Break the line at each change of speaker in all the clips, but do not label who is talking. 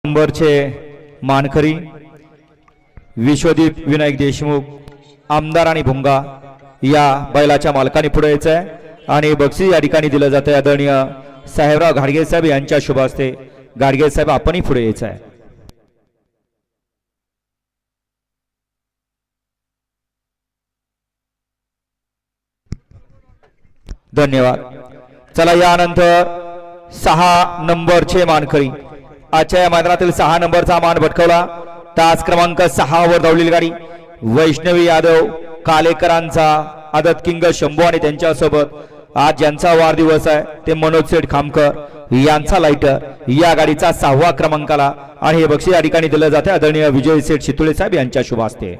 नंबरचे मानकरी विश्वदीप विनायक देशमुख आमदार आणि भुंगा या बैलाच्या मालकाने पुढे यायचं आहे आणि बक्षीस या ठिकाणी दिलं जातं आदरणीय साहेबराव घाडगे साहेब यांच्या शुभ हस्ते। घाडगे साहेब आपणही पुढे यायचं आहे। धन्यवाद। चला यानंतर 6 नंबरचे मानकरी आजच्या मैदानातील 6 नंबरचा मान भटकवला। तास क्रमांक 6 वर धावलेली गाडी वैष्णवी यादव कालेकरांचा आदत किंग शंभू आणि त्यांच्या सोबत आज ज्यांचा वाढदिवस आहे ते मनोज सेठ खामकर यांचा लाइटर या गाडीचा 6व्या क्रमांकाला आणि हे बक्षीस या ठिकाणी दिलं जाते आदरणीय विजय सेठ शितुळे साहेब यांच्या शुभ हस्ते।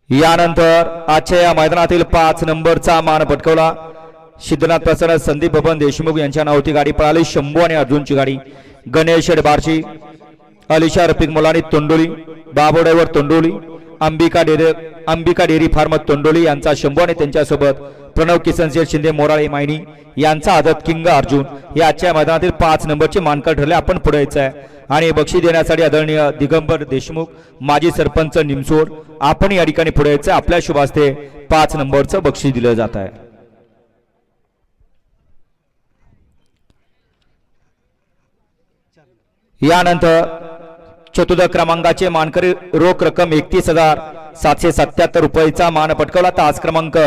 यानंतर आजच्या या मैदानातील 5 नंबरचा मान पटकवला सिद्धनाथ प्रसन्न संदीप बबन देशमुख यांच्या नावाची गाडी पळाली। शंभू आणि अर्जुनची गाडी गणेश बारची अलिशा रफिक मुलानी तोंडोली बाबू ड्रायव्हर तोंडोली अंबिका डेरी फार्म तोंडोली यांचा शंभू आणि त्यांच्यासोबत प्रणव किसन शिंदे मोराळे मायनी यांचा आदत किंग अर्जुन या आजच्या मैदानातील 5 नंबरचे मानकर ठरले। आपण पुढे यायचं आहे आणि बक्षीस देण्यासाठी आदरणीय दिगंबर देशमुख माजी सरपंच निमसोड आपण या ठिकाणी पुढे यायचं। आपल्या शुभ हस्ते 5 नंबरचं बक्षीस दिलं जात आहे। यानंतर चतुर्थ क्रमांकाचे मानकरी रोख रक्कम 31,777 रुपयाचा मान पटकवला। तास क्रमांक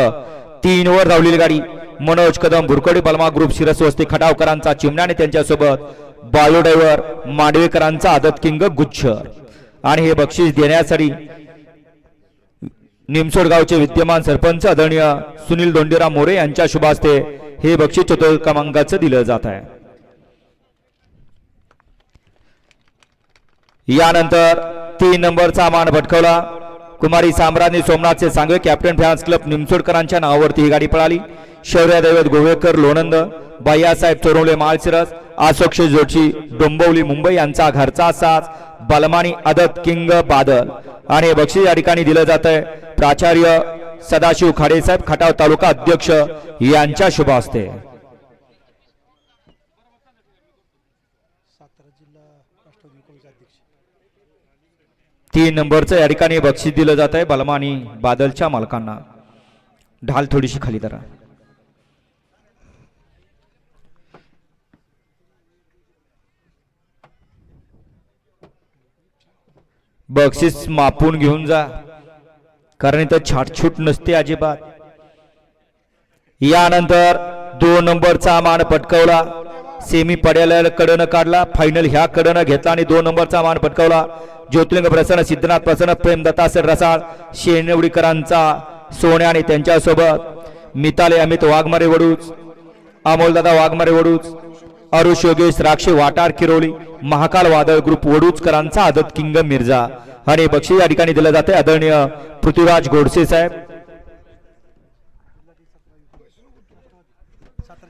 3 वर धावलेली गाडी मनोज कदम भुरकडी बलमा ग्रुप शिरसवस्ती खटावकरांचा चिमण्या आणि त्यांच्यासोबत बायो ड्रायव्हर मांडवेकरांचा आदत किंग गुच्छ आणि हे बक्षीस देण्यासाठी निमसोड गावचे विद्यमान सरपंच आदरणीय सुनील दोंडीराम मोरे यांच्या शुभ हस्ते हे बक्षीस चतुर्थ क्रमांकाचं दिलं जात आहे। यानंतर 3 नंबरचा मान भटकवला कुमारी साम्राज्ञी सोमनाथचे सांगवे कॅप्टन फॅन्स क्लब निमसोडकरांच्या नावावरती ही गाडी पळाली। शौर्य दैवत गोवेकर लोणंद बायासाहेब चोरवले माळशिरस अशोक जोशी डोंबवली मुंबई यांचा घरचा साज बलमानी आदत किंग बादल आणि बक्षीस या ठिकाणी दिलं जात आहे प्राचार्य सदाशिव खाडे साहेब खटाव तालुका अध्यक्ष यांच्या शुभ हस्ते। 3 नंबरचं या ठिकाणी बक्षीस दिलं जात आहे बलमानी बादलच्या मालकांना। ढाल थोडीशी खाली करा। बक्षीस मापून घेऊन जा कारण इथं छाटछूट नसते अजिबात। यानंतर 2 नंबरचा मान पटकवला सेमी पड्याला कडनं काढला फायनल ह्या कडनं घेतला आणि 2 नंबरचा मान पटकवला ज्योतिर्लिंग प्रसन्न सिद्धनाथ प्रसन्न प्रेमदत्ता सर रसाळ शेनवडीकरांचा सोन्या आणि त्यांच्यासोबत मिताले अमित वाघमारे वडूच अमोलदादा वाघमारे वडूच अरुष योगेश राक्षे वाटार किरोली महाकाल वादळ ग्रुप वडूचकरांचा आदत किंग मिर्झा आणि बक्षीस या ठिकाणी दिलं जाते आदरणीय पृथ्वीराज गोडसे साहेब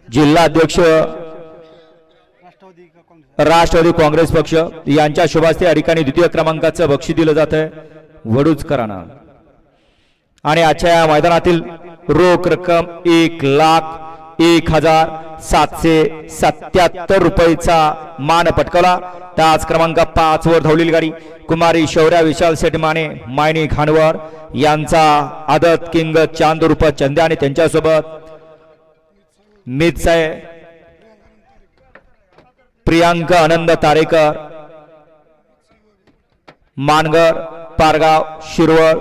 जिल्हा अध्यक्ष राष्ट्रवादी काँग्रेस पक्ष यांच्या शुभ हस्ते या ठिकाणी द्वितीय क्रमांकाचं बक्षीस दिलं जात आहे वडूचकरांना आणि आजच्या या मैदानातील रोख रक्कम 1,01,777 रुपयाचा मान पटकवला। तास क्रमांक 5 वर धावलेली गाडी कुमारी शौर्या विशाल शेठ माने मायनी खानवर यांचा आदत किंग चांद रुप चंद्या आणि त्यांच्यासोबत मित साहेब प्रियांका आनंद तारेकर मानगर पारगाव शिरवळ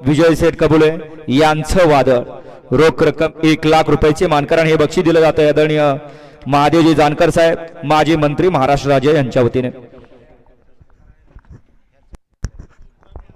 विजय सेठ कबुले यांचं वादळ रोख रक्कम 1,00,000 रुपयाचे मानकरांना हे बक्षीस दिलं जातं आदरणीय महादेवजी जानकर साहेब माजी मंत्री महाराष्ट्र राज्य यांच्या वतीने।